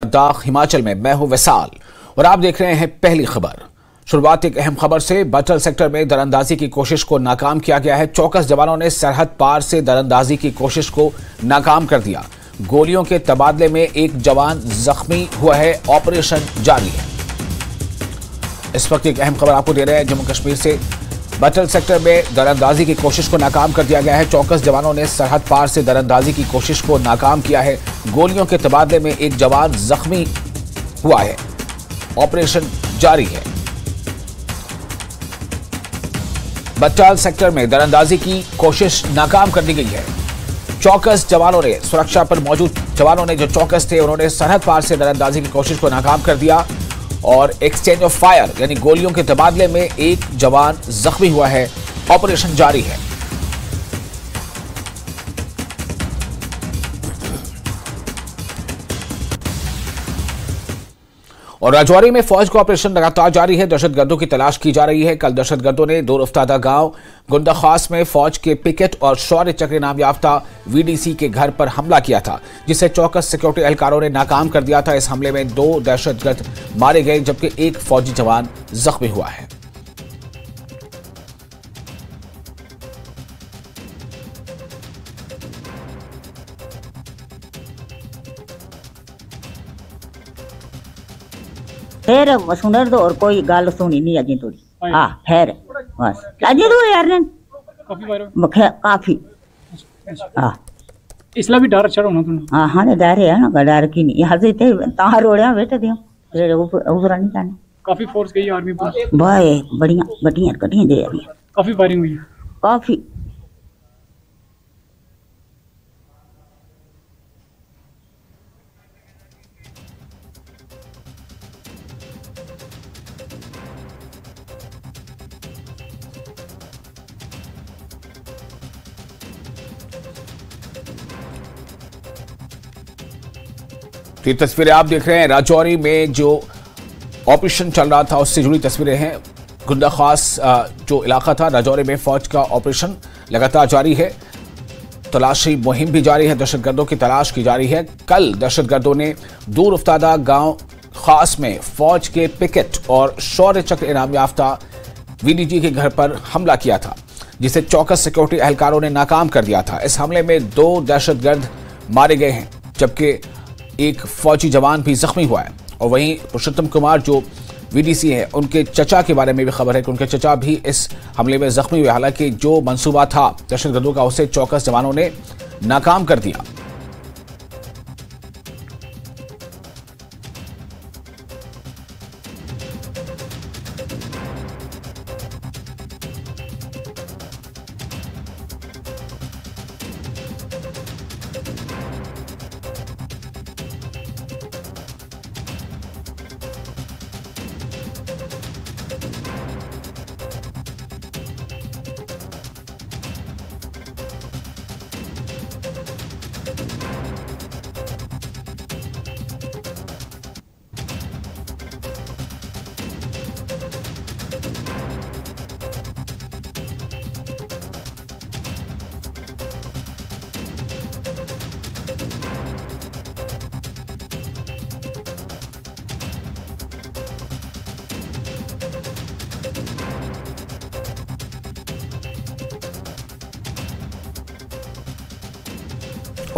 लद्दाख हिमाचल में मैं हूं विशाल और आप देख रहे हैं पहली खबर। शुरुआत एक अहम खबर से। बटल सेक्टर में दरअंदाजी की कोशिश को नाकाम किया गया है। चौकस जवानों ने सरहद पार से दरअंदाजी की कोशिश को नाकाम कर दिया। गोलियों के तबादले में एक जवान जख्मी हुआ है। ऑपरेशन जारी है। इस वक्त एक अहम खबर आपको दे रहे हैं जम्मू कश्मीर से। बटल सेक्टर में दरअंदाजी की कोशिश को नाकाम कर दिया गया है। चौकस जवानों ने सरहद पार से दरअंदाजी की कोशिश को नाकाम किया है। गोलियों के तबादले में एक जवान जख्मी हुआ है। ऑपरेशन जारी है। बटल सेक्टर में दरअंदाजी की कोशिश नाकाम कर दी गई है। चौकस जवानों ने, सुरक्षा पर मौजूद जवानों ने जो चौकस थे, उन्होंने सरहद पार से दरअंदाजी की कोशिश को नाकाम कर दिया और एक्सचेंज ऑफ फायर यानी गोलियों के तबादले में एक जवान जख्मी हुआ है। ऑपरेशन जारी है। और राजौरी में फौज का ऑपरेशन लगातार जारी है। दहशतगर्दों की तलाश की जा रही है। कल दहशतगर्दों ने दूर अफ्तादा गांव गुंदा खास में फौज के पिकेट और शौर्य चक्र नाम याफ्ता वीडीसी के घर पर हमला किया था, जिसे चौकस सिक्योरिटी एहलकारों ने नाकाम कर दिया था। इस हमले में 2 दहशतगर्द मारे गए जबकि एक फौजी जवान जख्मी हुआ है। फिर सुनर दो और कोई गल सुनी नहीं अजी थोड़ी। हाँ फिर बस अजी तो यार ने काफी हाँ इसला भी डर अच्छा होना तुम। हाँ हाँ डर है ना, डर की नहीं हजी थे तार रोड़िया बैठे थे फिर ऊपर नहीं जाने। काफी फोर्स गई आर्मी पर भाई बढ़िया बढ़िया कटियां दे रही है। काफी फायरिंग हुई काफी। ये तस्वीरें आप देख रहे हैं राजौरी में जो ऑपरेशन चल रहा था उससे जुड़ी तस्वीरें हैं। गुंदा खास जो इलाका था राजौरी में फौज का ऑपरेशन लगातार जारी है। तलाशी मुहिम भी जारी है। दहशतगर्दों की तलाश की जा रही है। कल दहशतगर्दों ने दूर अफ्तादा गांव खास में फौज के पिकेट और शौर्य चक्र इनाम याफ्ता वीडीजी के घर पर हमला किया था, जिसे चौकस सिक्योरिटी एहलकारों ने नाकाम कर दिया था। इस हमले में 2 दहशतगर्द मारे गए हैं जबकि एक फौजी जवान भी जख्मी हुआ है। और वहीं पुरुषोत्तम कुमार जो वीडीसी है, उनके चचा के बारे में भी खबर है कि उनके चचा भी इस हमले में जख्मी हुए। हालांकि जो मंसूबा था दहशतगर्दों का उसे चौकस जवानों ने नाकाम कर दिया।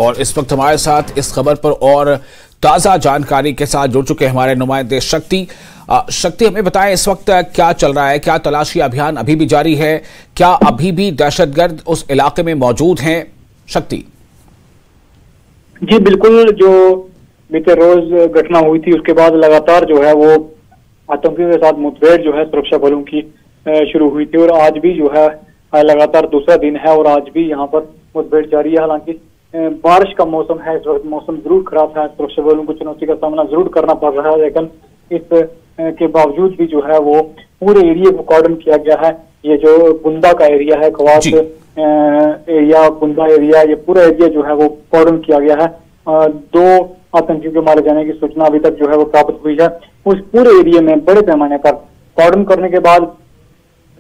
और इस वक्त हमारे साथ इस खबर पर और ताजा जानकारी के साथ जुड़ चुके हमारे नुमाइंदे शक्ति। शक्ति, हमें बताएं इस वक्त क्या चल रहा है? क्या तलाशी अभियान अभी भी जारी है? क्या अभी भी दहशतगर्द उस इलाके में मौजूद हैं? शक्ति जी बिल्कुल, जो बीते रोज घटना हुई थी उसके बाद लगातार जो है वो आतंकियों के साथ मुठभेड़ जो है सुरक्षा बलों की शुरू हुई थी और आज भी जो है लगातार दूसरा दिन है और आज भी यहाँ पर मुठभेड़ जारी है। हालांकि बारिश का मौसम है, इस वक्त मौसम जरूर खराब है, सुरक्षा बलों को चुनौती का सामना जरूर करना पड़ रहा है, लेकिन इस के बावजूद भी जो है वो पूरे एरिया को कॉर्डन किया गया है। ये जो गुंदा का एरिया है, खवास एरिया, गुंदा एरिया, ये पूरा एरिया जो है वो कॉर्डन किया गया है। 2 आतंकियों के मारे जाने की सूचना अभी तक जो है वो प्राप्त हुई है। उस पूरे एरिया में बड़े पैमाने पर कॉर्डन करने के बाद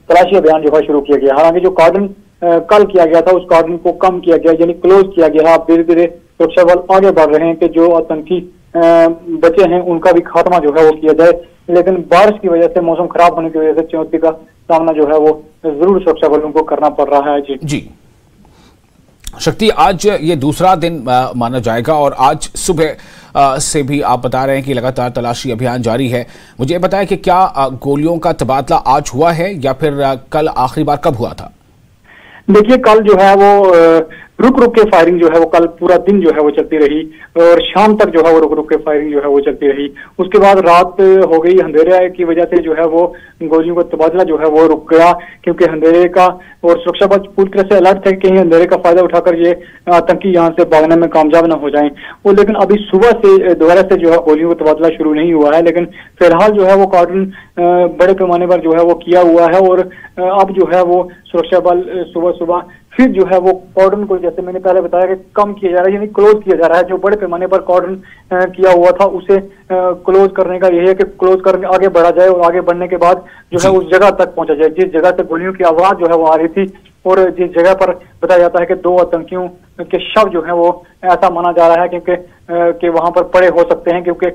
तलाशी अभियान जो है शुरू किया गया। हालांकि जो कॉर्डन कल किया गया था उस कॉर्डन को कम किया गया, यानी क्लोज किया गया है। अब धीरे धीरे सुरक्षा बल आगे बढ़ रहे हैं कि जो आतंकी बचे हैं उनका भी खात्मा जो है वो किया जाए। लेकिन बारिश की वजह से, मौसम खराब होने की वजह से चुनौती का सामना जो है वो जरूर सुरक्षा बलों को करना पड़ रहा है। जी शक्ति, आज ये दूसरा दिन माना जाएगा और आज सुबह से भी आप बता रहे हैं कि लगातार तलाशी अभियान जारी है। मुझे बताएं कि क्या गोलियों का तबादला आज हुआ है या फिर कल आखिरी बार कब हुआ था? देखिए, कल जो है वो रुक रुक के फायरिंग जो है वो कल पूरा दिन जो है वो चलती रही और शाम तक जो है वो रुक रुक के फायरिंग जो है वो चलती रही। उसके बाद रात हो गई, अंधेरे की वजह से जो है वो गोलियों का तबादला जो है वो रुक गया, क्योंकि अंधेरे का और सुरक्षा बल पूरी तरह से अलर्ट थे कि कहीं अंधेरे का फायदा उठाकर ये आतंकी यहाँ से भागने में कामयाब न हो जाएं। और लेकिन अभी सुबह से दोबारा से जो है गोलियों का तबादला शुरू नहीं हुआ है, लेकिन फिलहाल जो है वो कॉर्डन बड़े पैमाने पर जो है वो किया हुआ है और अब जो है वो सुरक्षा बल सुबह सुबह फिर जो है वो कॉर्डन को, जैसे मैंने पहले बताया, कि कम किया जा रहा है, यानी क्लोज किया जा रहा है। जो बड़े पैमाने पर कॉर्डन किया हुआ था उसे क्लोज करने का यही है कि क्लोज करके आगे बढ़ा जाए और आगे बढ़ने के बाद जो है उस जगह तक पहुंचा जाए जिस जगह से गोलियों की आवाज जो है वो आ रही थी और जिस जगह पर बताया जाता है कि 2 आतंकियों के शव जो है वो ऐसा माना जा रहा है कि वहां पर पड़े हो सकते हैं, क्योंकि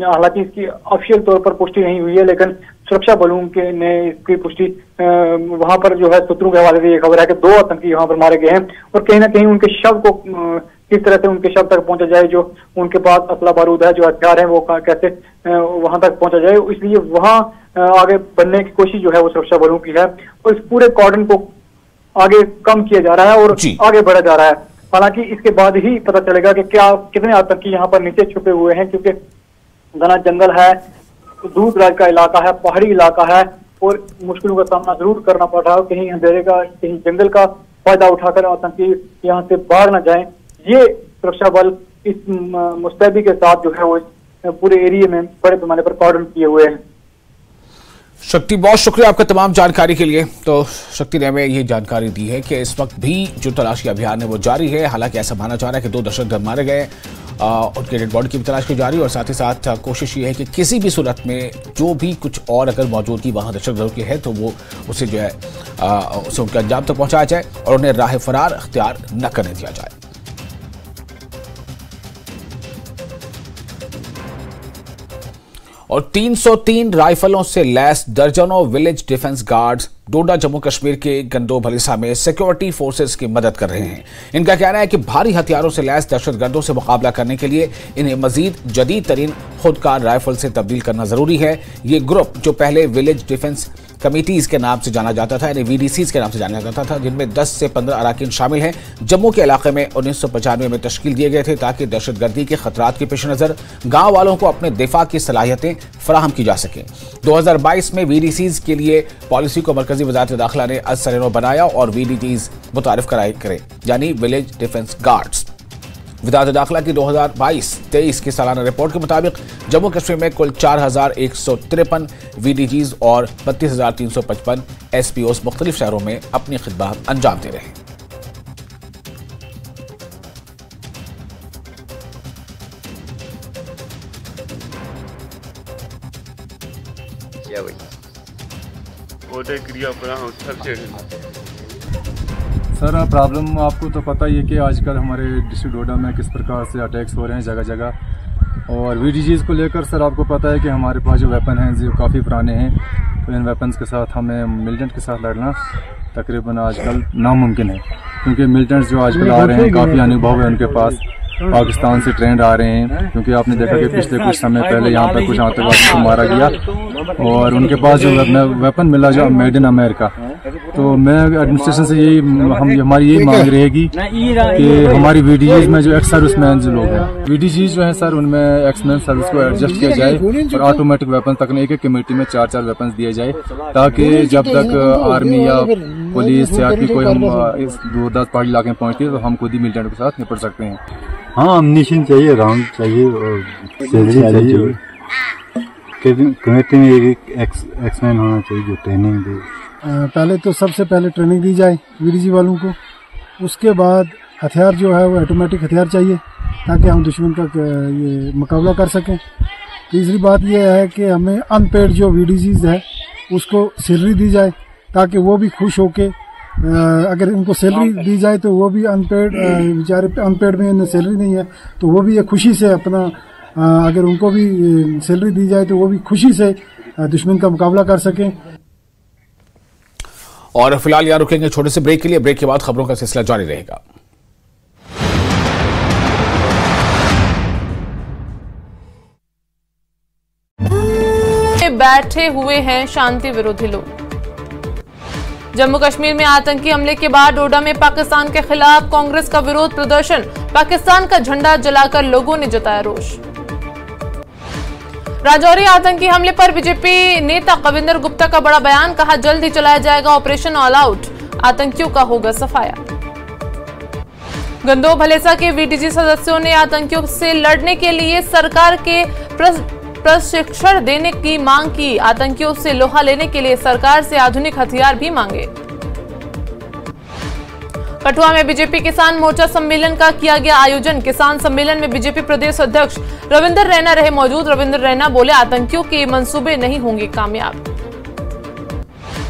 हालांकि इसकी ऑफिशियल तौर पर पुष्टि नहीं हुई है, लेकिन सुरक्षा बलों के ने इसकी पुष्टि वहां पर जो है सूत्रों के हवाले से ये खबर है कि 2 आतंकी वहां पर मारे गए हैं और कहीं ना कहीं उनके शव को किस तरह से उनके शव तक पहुंचा जाए, जो उनके पास असला बारूद है, जो हथियार है, वो कैसे वहां तक पहुंचा जाए। इसलिए वहां आगे बढ़ने की कोशिश जो है वो सुरक्षा बलों की है और इस पूरे कॉर्डन को आगे कम किया जा रहा है और आगे बढ़ा जा रहा है। हालांकि इसके बाद ही पता चलेगा कि कितने आतंकी यहाँ पर नीचे छुपे हुए हैं, क्योंकि घना जंगल है, दूर दराज का इलाका है, पहाड़ी इलाका है और मुश्किलों का सामना जरूर करना पड़ रहा है। कहीं अंधेरे का, कहीं जंगल का फायदा उठाकर आतंकी यहाँ से भाग न जाए, ये सुरक्षा बल इस मुस्तैदी के साथ जो है वो पूरे एरिया में बड़े पैमाने पर कॉर्डन किए हुए हैं। शक्ति, बहुत शुक्रिया आपका तमाम जानकारी के लिए। तो शक्ति ने हमें ये जानकारी दी है कि इस वक्त भी जो तलाशी अभियान है वो जारी है। हालांकि ऐसा माना जा रहा है कि 2 दहशतगर्द मारे गए, उनके डेड बॉडी की भी तलाश की जा रही है और साथ ही साथ कोशिश ये है कि किसी भी सूरत में जो भी कुछ और अगर मौजूदगी वहां दहशतगर्दों की है तो वो उसे जो है उसे उनके अंजाम तक पहुंचाया जाए और उन्हें राह फरार अख्तियार न करने दिया जाए। और 303 राइफलों से लैस दर्जनों विलेज डिफेंस गार्ड्स डोडा जम्मू कश्मीर के गंदो भलिसा में सिक्योरिटी फोर्सेस की मदद कर रहे हैं। इनका कहना है कि भारी हथियारों से लैस दहशतगर्दों से मुकाबला करने के लिए इन्हें मजीद जदीद तरीन खुदकार राइफल से तब्दील करना जरूरी है। ये ग्रुप, जो पहले विलेज डिफेंस कमिटीज के नाम से जाना जाता था, यानी VDCs के नाम से जाना जाता था, जिनमें 10 से 15 अराकीन शामिल हैं, जम्मू के इलाके में 1995 में तश्कील दिए गए थे ताकि दहशतगर्दी के खतरात के पेश नज़र गाँव वालों को अपने दिफा की सलाहियतें फराहम की जा सकें। 2022 में VDCs के लिए पॉलिसी को मरकजी वज़ारत दाखिला ने असरनो बनाया और VDCs मुतारिफ करे, यानी विलेज डिफेंस गार्ड्स। वज़ारत दाखिला की 2022-23 की सालाना रिपोर्ट के मुताबिक जम्मू कश्मीर में कुल 4153 VDGs और 32,355 SPOs मुख्तलिफ शहरों में अपनी खिदमत अंजाम दे रहे हैं। सर, प्रॉब्लम आपको तो पता ही है कि आजकल हमारे डिस्ट्रिक्ट डोडा में किस प्रकार से अटैक्स हो रहे हैं जगह जगह। और VDGs को लेकर सर आपको पता है कि हमारे पास जो वेपन हैं जो काफ़ी पुराने हैं, तो इन वेपन्स के साथ हमें मिलिटेंट के साथ लड़ना तकरीबन आजकल नामुमकिन है, क्योंकि मिलिटेंट्स जो आजकल आ रहे हैं काफ़ी अनुभव है उनके पास, पाकिस्तान से ट्रेंड आ रहे हैं। क्योंकि आपने देखा कि पिछले कुछ समय पहले यहाँ पर कुछ आतंकवादियों को मारा गया और उनके पास जो वेपन मिला जो मेड इन अमेरिका। तो मैं एडमिनिस्ट्रेशन से हमारी यही मांग रहेगी कि हमारी VDGs में जो एक्स सर्विसमैन जो लोग हैं, VDGs जो हैं सर, उनमें एक्समैन सर्विस को एडजस्ट किया जाए और ऑटोमेटिक वेपन तक एक एक कमेटी में 4-4 वेपन दिए जाए, ताकि जब तक आर्मी या पुलिस या कोई हम इस दूरदराज पहाड़ी इलाके में पहुँचती है तो हम खुद ही मिलिटेंट के साथ निपट सकते हैं। हाँ, अम्निशन चाहिए, राउंड चाहिए और सैलरी चाहिए। कमेटी में एक एक्समैन होना चाहिए जो ट्रेनिंग दे। पहले तो सबसे पहले ट्रेनिंग दी जाए VDG वालों को, उसके बाद हथियार जो है वो ऑटोमेटिक हथियार चाहिए ताकि हम दुश्मन का ये मुकाबला कर सकें। तीसरी बात यह है कि हमें अनपेड जो VDGs है उसको सैलरी दी जाए ताकि वो भी खुश होके, अगर इनको सैलरी दी जाए तो वो भी अनपेड, बेचारे अनपेड में इन्हें सैलरी नहीं है तो वो भी ये खुशी से अपना अगर उनको भी सैलरी दी जाए तो वो भी खुशी से दुश्मन का मुकाबला कर सकें। और फिलहाल यहाँ रुकेंगे छोटे से ब्रेक के लिए। ब्रेक के बाद खबरों का सिलसिला जारी रहेगा। बैठे हुए हैं शांति विरोधी लोग। जम्मू कश्मीर में आतंकी हमले के बाद डोडा में पाकिस्तान के खिलाफ कांग्रेस का विरोध प्रदर्शन। पाकिस्तान का झंडा जलाकर लोगों ने जताया रोष। राजौरी आतंकी हमले पर बीजेपी नेता कविंदर गुप्ता का बड़ा बयान, कहा जल्द ही चलाया जाएगा ऑपरेशन ऑल आउट, आतंकियों का होगा सफाया। गंदो भलेसा के वीडीजी सदस्यों ने आतंकियों से लड़ने के लिए सरकार के प्रशिक्षण देने की मांग की। आतंकियों से लोहा लेने के लिए सरकार से आधुनिक हथियार भी मांगे। कठुआ में बीजेपी किसान मोर्चा सम्मेलन का किया गया आयोजन। किसान सम्मेलन में बीजेपी प्रदेश अध्यक्ष रविंदर रैना रहे मौजूद। रविंदर रैना बोले, आतंकियों के मंसूबे नहीं होंगे कामयाब।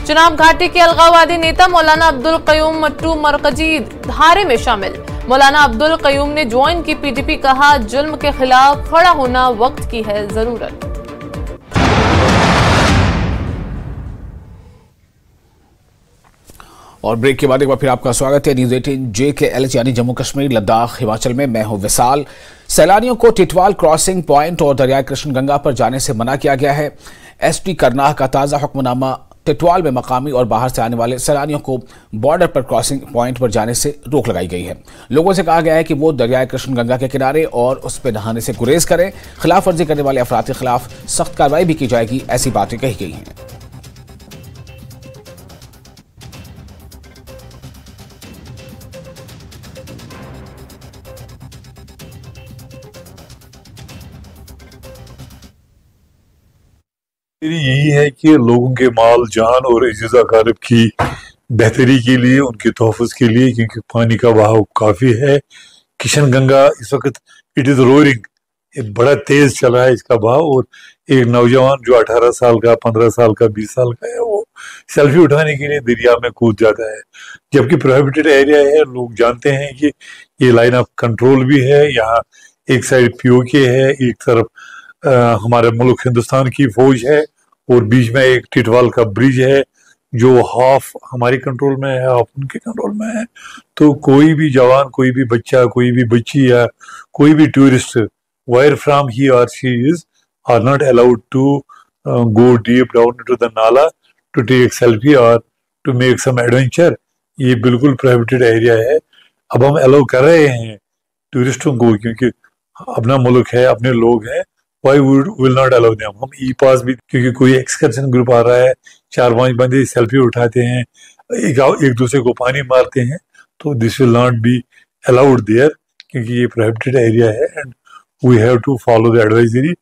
चुनाव घाटी के अलगाववादी नेता मौलाना अब्दुल कयूम मट्टू मरकजी धारे में शामिल। मौलाना अब्दुल कयूम ने ज्वाइन की पीडीपी, कहा जुल्म के खिलाफ खड़ा होना वक्त की है जरूरत। और ब्रेक के बाद एक बार फिर आपका स्वागत है न्यूज 18 JKL यानी जम्मू कश्मीर लद्दाख हिमाचल में। मैं हूं विशाल। सैलानियों को टिटवाल क्रॉसिंग पॉइंट और दरियाई कृष्ण गंगा पर जाने से मना किया गया है। एसटी करनाह का ताजा हुक्मनामा, टिटवाल में मकामी और बाहर से आने वाले सैलानियों को बॉर्डर पर क्रॉसिंग पॉइंट पर जाने से रोक लगाई गई है। लोगों से कहा गया है कि वो दरियाई कृष्ण गंगा के किनारे और उस पर नहाने से गुरेज करें। खिलाफ वर्जी करने वाले अफराद के खिलाफ सख्त कार्रवाई भी की जाएगी, ऐसी बातें कही गई हैं। यही है कि लोगों के माल जान और इज्जत अकारब की बेहतरी के लिए, उनके तहफ़्फ़ुज़ के लिए, क्योंकि पानी का बहाव काफ़ी है। किशन गंगा इस वक्त इट इज़ रोरिंग, बड़ा तेज़ चल रहा है इसका बहाव। और एक नौजवान जो 18 साल का, 15 साल का, 20 साल का है, वो सेल्फी उठाने के लिए दरिया में कूद जाता है, जबकि प्रोहिबिटेड एरिया है। लोग जानते हैं कि ये लाइन ऑफ कंट्रोल भी है। यहाँ एक साइड POK है, एक तरफ हमारे मुल्क हिंदुस्तान की फौज है, और बीच में एक टिटवाल का ब्रिज है जो हाफ हमारी कंट्रोल में है, हाफ उनके कंट्रोल में है। तो कोई भी जवान, कोई भी बच्चा, कोई भी बच्ची या कोई भी टूरिस्ट, वायर फ्रॉम ही और she is are not allowed to go deep down into the nala to take selfie और टू मेक सम एडवेंचर। ये बिल्कुल प्रोहिबिटेड एरिया है। अब हम अलाउ कर रहे हैं टूरिस्टों को, क्योंकि अपना मुल्क है, अपने लोग हैं। Why will not allow them? हम E-पास भी, क्योंकि कोई एक्सकर्शन ग्रुप आ रहा है, 4-5 बंदे सेल्फी उठाते हैं, एक दूसरे को पानी मारते हैं, तो this will not be allowed there, क्योंकि ये प्रोहिबिटेड एरिया है and we have to follow the advisory.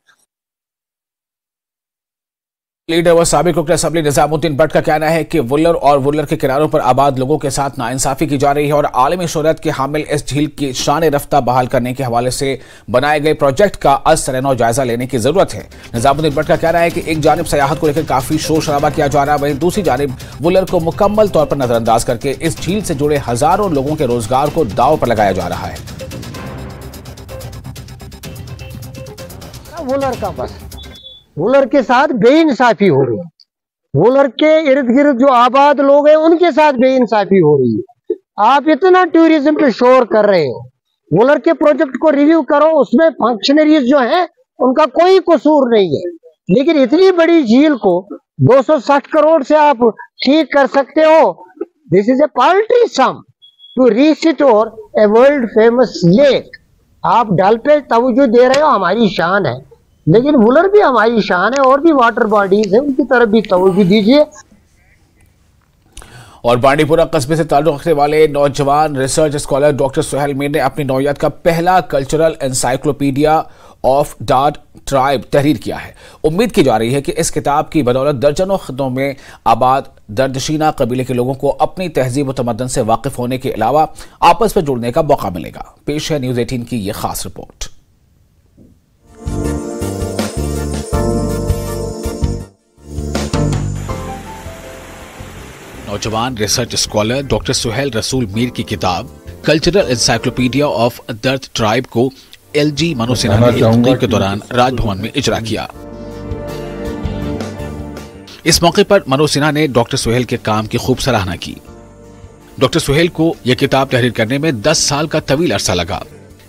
Leader व साबिक रुकन असेंबली निजामुद्दीन भट्ट का कहना है कि वुलर और वुलर के किनारों पर आबाद लोगों के साथ नाइंसाफी की जा रही है और आलमी शोहरत के हामिल इस झील की शान रफ्ता बहाल करने के हवाले से बनाए गए प्रोजेक्ट का असरनो जायजा लेने की जरूरत है। निजामुद्दीन भट्ट का कहना है कि एक जानिब सयाहत को लेकर काफी शोर शराबा किया जा रहा है, वहीं दूसरी जानिब वुलर को मुकम्मल तौर पर नजरअंदाज करके इस झील से जुड़े हजारों लोगों के रोजगार को दांव पर लगाया जा रहा है। वुलर का बस वुलर के साथ बेइंसाफी हो रही है, वुलर के इर्द गिर्द जो आबाद लोग हैं उनके साथ बेइंसाफी हो रही है। आप इतना टूरिज्म पे शोर कर रहे हो, वुलर के प्रोजेक्ट को रिव्यू करो, उसमें फंक्शनरीज जो हैं उनका कोई कसूर नहीं है, लेकिन इतनी बड़ी झील को 260 करोड़ से आप ठीक कर सकते हो। This is a party some to restore a world famous lake. आप डल पे तवज्जो दे रहे हो, हमारी शान है, लेकिन वुलर भी हमारी शान है और भी वाटर बॉडीज है, उनकी तरफ भी तवज्जो दीजिए। और बांडीपुरा कस्बे से ताल्लुक रखने वाले नौजवान research scholar doctor Suhail Mir ने अपनी नौयत का पहला cultural encyclopedia of Dard tribe तहरीर किया है। उम्मीद की जा रही है कि इस किताब की बदौलत दर्जनों खित्तों में आबाद दर्दशीना कबीले के लोगों को अपनी तहजीब व तमद्दन से वाकिफ होने के अलावा आपस में जुड़ने का मौका मिलेगा। पेश है न्यूज 18 की यह खास रिपोर्ट। नौजवान रिसर्च स्कॉलर डॉक्टर सुहेल रसूल मीर की किताब कल्चरल एनसाइक्लोपीडिया ऑफ दर्द ट्राइब को एलजी मनोज सिन्हा ने एक तकरीब के दौरान राजभवन में इजरा किया। इस मौके पर मनोज सिन्हा ने डॉक्टर सुहेल के काम की खूब सराहना की। डॉक्टर सुहेल को यह किताब तहरीर करने में 10 साल का तवील अरसा लगा।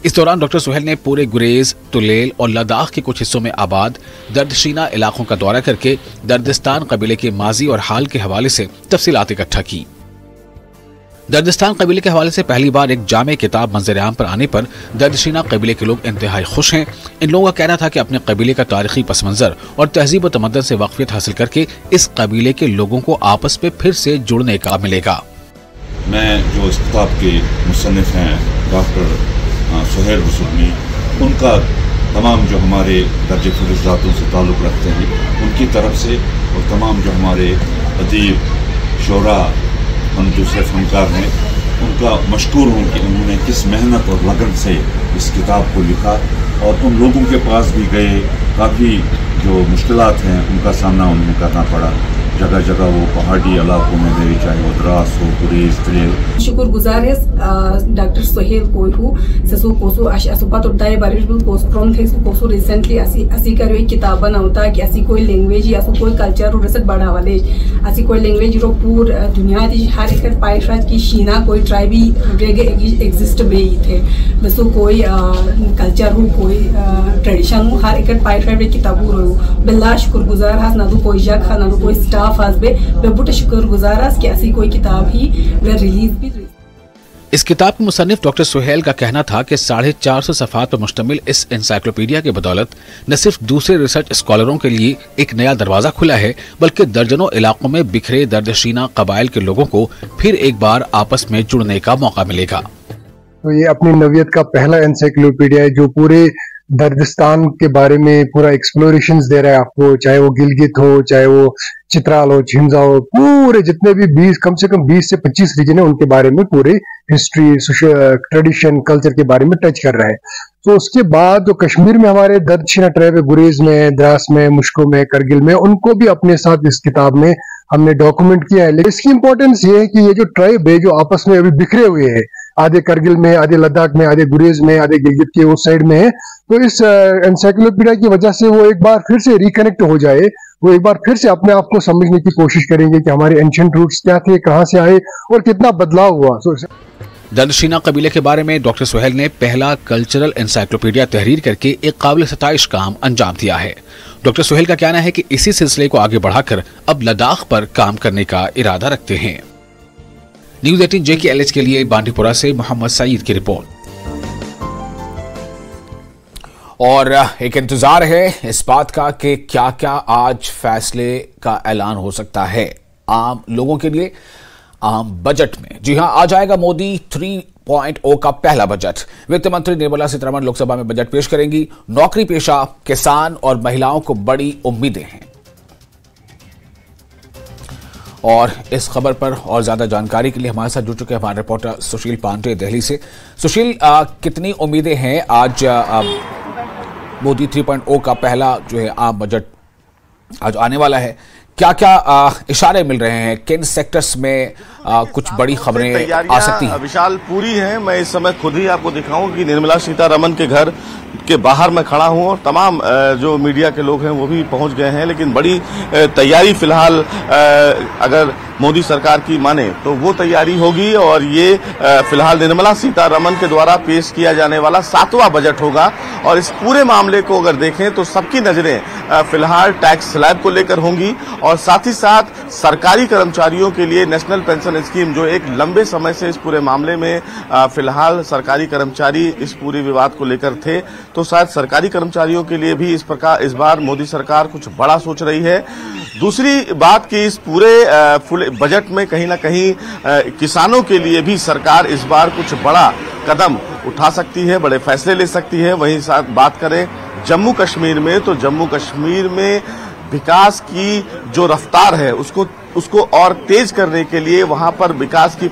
इस दौरान डॉक्टर सुहेल ने पूरे गुरेज, तुलेल और लद्दाख के कुछ हिस्सों में आबाद दर्दशीना इलाकों का दौरा करके दर्दिस्तान कबीले के माजी और हाल के हवाले से तफसीलात इकट्ठा की। दर्दिस्तान कबीले के हवाले से पहली बार एक जामे किताब मंजर आम पर आने पर दर्दशीना कबीले के लोग इंतहाई खुश हैं। इन लोगों का कहना था कि अपने कबीले का तारीखी पस मंजर और तहजीब व तमद्दन से वाकफियत हासिल करके इस कबीले के लोगों को आपस में फिर से जुड़ने का मिलेगा। मैं जो इस किताब के मुसन्निफ हैं डॉक्टर सुहेल रसूलनी, उनका तमाम जो हमारे दर्जे फरिज़ातों से ताल्लुक़ रखते हैं उनकी तरफ से, और तमाम जो हमारे अदीब, शोरा, हम दूसरे फनकार हैं, उनका मशकूर हूँ कि उन्होंने किस मेहनत और लगन से इस किताब को लिखा और उन लोगों के पास भी गए। काफ़ी जो मुश्किलात हैं उनका सामना उन्हें करना पड़ा। जगह जगह वो पहाड़ी इलाकों में गए, चाहे वो द्रास हो, गुरेज, तुलेल। शुक्रगुजार है डॉक्टर सुहेल कोयहू ससु कोसु असुपत उठाए बारिश bill cos from the कोसु recently असी कर वे किताब बनावता कि असी कोई लैंग्वेज या कोई कल्चर रो रसद बढ़ावाले असी कोई लैंग्वेज रो पूर दुनिया दी हर एक पाइशराज की शीना कोई ट्राइबी रेगे एग्जिस्ट बे थे बसु कोई कल्चर हो, कोई ट्रेडिशन हो, हर एक पाइशराज रे किताबू रो बिल्ला शुक्रगुजार हास ना दो कोई जग ना दो कोई शुक्रगुजार कि ऐसी कोई किताब ही रिलीज भी। इस किताब के मुसन्निफ डॉक्टर सुहेल का कहना था कि 450 सफ़हात पर मुश्तमिल इस एनसाइक्लोपीडिया के बदौलत न सिर्फ दूसरे रिसर्च स्कॉलरों के लिए एक नया दरवाजा खुला है, बल्कि दर्जनों इलाकों में बिखरे दर्दशीना कबाइल के लोगों को फिर एक बार आपस में जुड़ने का मौका मिलेगा। तो ये अपनी नवियत का पहला एनसाइक्लोपीडिया है जो पूरे दर्दिस्तान के बारे में पूरा एक्सप्लोरेशंस दे रहा है आपको, चाहे वो गिलगित हो, चाहे वो चित्राल हो, छिंजा हो, पूरे जितने भी कम से कम 20 से 25 रीजन है उनके बारे में पूरे हिस्ट्री, ट्रेडिशन, कल्चर के बारे में टच कर रहा है। तो उसके बाद जो कश्मीर में हमारे दर्दशीना ट्राइब है, गुरेज में, द्रास में, मुश्को में, करगिल में, उनको भी अपने साथ इस किताब में हमने डॉक्यूमेंट किया है। लेकिन इसकी इंपॉर्टेंस ये है कि ये जो ट्राइब है जो आपस में अभी बिखरे हुए हैं, आधे करगिल में, आधे लद्दाख में, आधे गुरेज में, आधे गिलगित के उस साइड में है, तो इस एनसाइक्लोपीडिया की वजह से वो एक बार फिर से रिकनेक्ट हो जाए, वो एक बार फिर से अपने आप को समझने की कोशिश करेंगे कि हमारे एंशिएंट रूट्स क्या थे, कहां से आए और कितना बदलाव हुआ। दर्दशीना कबीले के बारे में डॉक्टर सुहेल ने पहला कल्चरल एनसाइक्लोपीडिया तहरीर करके एक काबिल सताइश काम अंजाम दिया है। डॉक्टर सुहेल का कहना है कि इसी सिलसिले को आगे बढ़ाकर अब लद्दाख पर काम करने का इरादा रखते हैं। न्यूज़ 18 JKLH के लिए बांडीपुरा से मोहम्मद सईद की रिपोर्ट। और एक इंतजार है इस बात का कि क्या क्या आज फैसले का ऐलान हो सकता है आम लोगों के लिए आम बजट में। जी हां, आज आएगा मोदी 3.0 का पहला बजट। वित्त मंत्री निर्मला सीतारमण लोकसभा में बजट पेश करेंगी। नौकरी पेशा, किसान और महिलाओं को बड़ी उम्मीदें हैं। और इस खबर पर और ज्यादा जानकारी के लिए हमारे साथ जुड़ चुके हैं हमारे रिपोर्टर सुशील पांडे दिल्ली से। सुशील, कितनी उम्मीदें हैं आज मोदी 3.0 का पहला जो है आम बजट आज आने वाला है? क्या क्या इशारे मिल रहे हैं? किन सेक्टर्स में कुछ बड़ी खबरें आ सकती हैं? विशाल पूरी हैं। मैं इस समय खुद ही आपको दिखाऊं कि निर्मला सीतारमण के घर के बाहर मैं खड़ा हूं और तमाम जो मीडिया के लोग हैं वो भी पहुंच गए हैं। लेकिन बड़ी तैयारी फिलहाल अगर मोदी सरकार की माने तो वो तैयारी होगी और ये फिलहाल निर्मला सीतारमण के द्वारा पेश किया जाने वाला 7वां बजट होगा। और इस पूरे मामले को अगर देखें तो सबकी नजरें फिलहाल टैक्स स्लैब को लेकर होंगी और साथ ही साथ सरकारी कर्मचारियों के लिए नेशनल पेंशन स्कीम, जो एक लंबे समय से इस पूरे मामले में फिलहाल सरकारी कर्मचारी इस पूरे विवाद को लेकर थे, तो शायद सरकारी कर्मचारियों के लिए भी इस बार मोदी सरकार कुछ बड़ा सोच रही है। दूसरी बात कि इस पूरे बजट में कहीं ना कहीं किसानों के लिए भी सरकार इस बार कुछ बड़ा कदम उठा सकती है, बड़े फैसले ले सकती है। वहीं साथ बात करें जम्मू कश्मीर में, तो जम्मू कश्मीर में विकास की जो रफ्तार है उसको और तेज करने के लिए वहां पर विकास की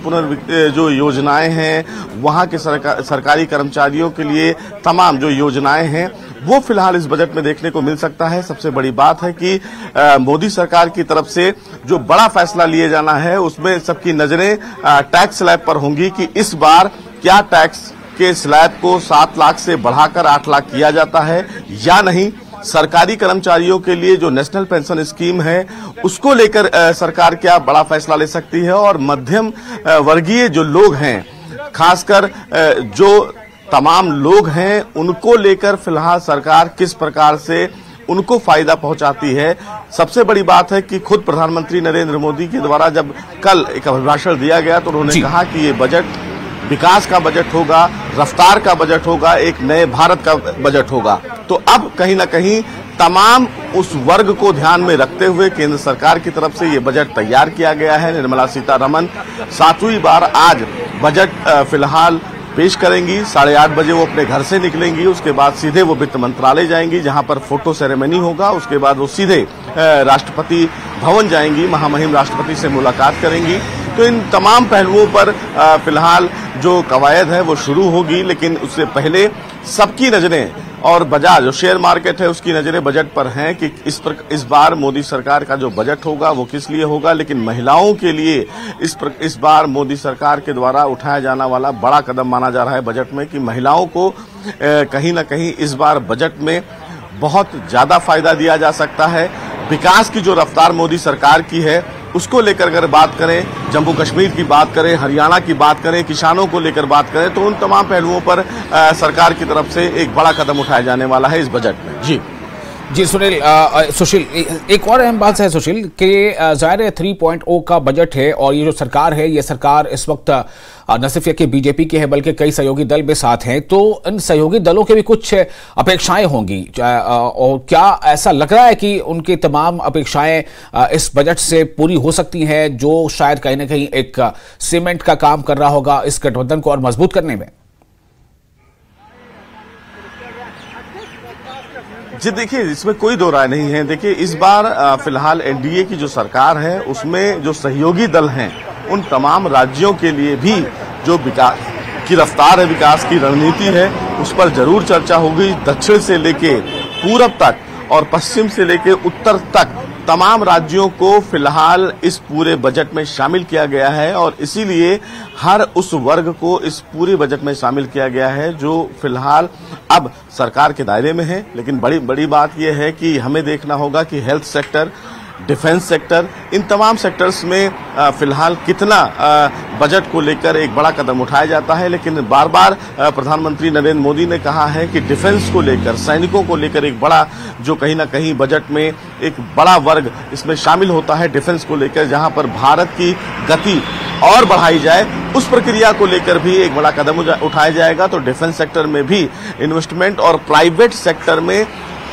जो योजनाएं हैं, वहां के सरकारी कर्मचारियों के लिए तमाम जो योजनाएं हैं वो फिलहाल इस बजट में देखने को मिल सकता है। सबसे बड़ी बात है कि मोदी सरकार की तरफ से जो बड़ा फैसला लिए जाना है उसमें सबकी नजरें टैक्स स्लैब पर होंगी कि इस बार क्या टैक्स के स्लैब को 7 लाख से बढ़ाकर 8 लाख किया जाता है या नहीं। सरकारी कर्मचारियों के लिए जो नेशनल पेंशन स्कीम है उसको लेकर सरकार क्या बड़ा फैसला ले सकती है, और मध्यम वर्गीय जो लोग हैं, खासकर जो तमाम लोग हैं, उनको लेकर फिलहाल सरकार किस प्रकार से उनको फायदा पहुंचाती है। सबसे बड़ी बात है कि खुद प्रधानमंत्री नरेंद्र मोदी के द्वारा जब कल एक अभिभाषण दिया गया तो उन्होंने कहा कि ये बजट विकास का बजट होगा, रफ्तार का बजट होगा, एक नए भारत का बजट होगा। तो अब कहीं ना कहीं तमाम उस वर्ग को ध्यान में रखते हुए केंद्र सरकार की तरफ से ये बजट तैयार किया गया है। निर्मला सीतारमण 7वीं बार आज बजट फिलहाल पेश करेंगी। 8:30 बजे वो अपने घर से निकलेंगी, उसके बाद सीधे वो वित्त मंत्रालय जाएंगी जहां पर फोटो सेरेमनी होगा। उसके बाद वो सीधे राष्ट्रपति भवन जाएंगी, महामहिम राष्ट्रपति से मुलाकात करेंगी। तो इन तमाम पहलुओं पर फिलहाल जो कवायद है वो शुरू होगी, लेकिन उससे पहले सबकी नजरें और बाजार जो शेयर मार्केट है उसकी नजरें बजट पर हैं कि इस बार मोदी सरकार का जो बजट होगा वो किस लिए होगा। लेकिन महिलाओं के लिए इस बार मोदी सरकार के द्वारा उठाया जाना वाला बड़ा कदम माना जा रहा है बजट में कि महिलाओं को कहीं ना कहीं इस बार बजट में बहुत ज्यादा फायदा दिया जा सकता है। विकास की जो रफ्तार मोदी सरकार की है उसको लेकर अगर बात करें, जम्मू कश्मीर की बात करें, हरियाणा की बात करें, किसानों को लेकर बात करें, तो उन तमाम पहलुओं पर सरकार की तरफ से एक बड़ा कदम उठाया जाने वाला है इस बजट में। जी सुशील, एक और अहम बात है सुशील कि जाहिर है 3.0 का बजट है और ये जो सरकार है ये सरकार इस वक्त न सिर्फ ये बीजेपी की है बल्कि कई सहयोगी दल भी साथ हैं, तो इन सहयोगी दलों के भी कुछ अपेक्षाएं होंगी और क्या ऐसा लग रहा है कि उनकी तमाम अपेक्षाएं इस बजट से पूरी हो सकती हैं जो शायद कहीं ना कहीं एक सीमेंट का काम कर रहा होगा इस गठबंधन को और मजबूत करने में? जी देखिए, इसमें कोई दो राय नहीं है। देखिए इस बार फिलहाल एनडीए की जो सरकार है उसमें जो सहयोगी दल हैं उन तमाम राज्यों के लिए भी जो विकास की रफ्तार है, विकास की रणनीति है, उस पर जरूर चर्चा होगी। दक्षिण से लेके पूरब तक और पश्चिम से लेके उत्तर तक तमाम राज्यों को फिलहाल इस पूरे बजट में शामिल किया गया है और इसीलिए हर उस वर्ग को इस पूरे बजट में शामिल किया गया है जो फिलहाल अब सरकार के दायरे में है। लेकिन बड़ी बात यह है कि हमें देखना होगा कि हेल्थ सेक्टर, डिफेंस सेक्टर, इन तमाम सेक्टर्स में फिलहाल कितना बजट को लेकर एक बड़ा कदम उठाया जाता है। लेकिन बार बार प्रधानमंत्री नरेंद्र मोदी ने कहा है कि डिफेंस को लेकर, सैनिकों को लेकर एक बड़ा जो कहीं ना कहीं बजट में एक बड़ा वर्ग इसमें शामिल होता है डिफेंस को लेकर, जहां पर भारत की गति और बढ़ाई जाए, उस प्रक्रिया को लेकर भी एक बड़ा कदम उठाया जाएगा। तो डिफेंस सेक्टर में भी इन्वेस्टमेंट और प्राइवेट सेक्टर में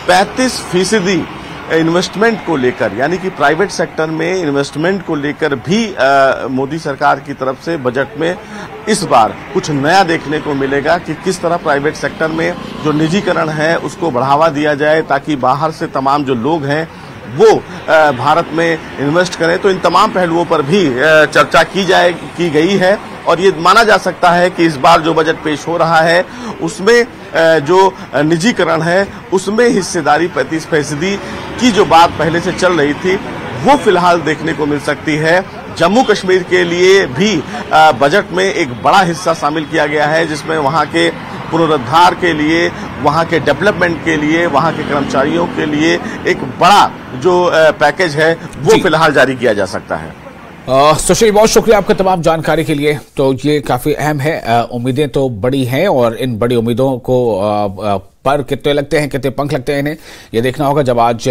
35% इन्वेस्टमेंट को लेकर, यानी कि प्राइवेट सेक्टर में इन्वेस्टमेंट को लेकर भी मोदी सरकार की तरफ से बजट में इस बार कुछ नया देखने को मिलेगा कि किस तरह प्राइवेट सेक्टर में जो निजीकरण है उसको बढ़ावा दिया जाए ताकि बाहर से तमाम जो लोग हैं वो भारत में इन्वेस्ट करें। तो इन तमाम पहलुओं पर भी चर्चा की गई है और ये माना जा सकता है कि इस बार जो बजट पेश हो रहा है उसमें जो निजीकरण है उसमें हिस्सेदारी 35% की जो बात पहले से चल रही थी वो फिलहाल देखने को मिल सकती है। जम्मू कश्मीर के लिए भी बजट में एक बड़ा हिस्सा शामिल किया गया है जिसमें वहां के पुनरुद्धार के लिए, वहां के डेवलपमेंट के लिए, वहां के कर्मचारियों के लिए एक बड़ा जो पैकेज है वो फिलहाल जारी किया जा सकता है। सुशील, बहुत शुक्रिया आपका तमाम जानकारी के लिए। तो ये काफी अहम है, उम्मीदें तो बड़ी हैं और इन बड़ी उम्मीदों को पर कितने लगते हैं, कितने पंख लगते हैं, इन्हें ये देखना होगा जब आज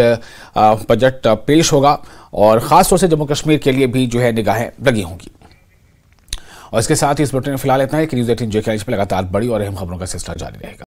बजट पेश होगा और खासतौर से जम्मू कश्मीर के लिए भी जो है निगाहें लगी होंगी। और इसके साथ ही इस बुलेटिन में फिलहाल इतना है कि न्यूज़ 18 JK पर लगातार बड़ी और अहम खबरों का सिलसिला जारी रहेगा।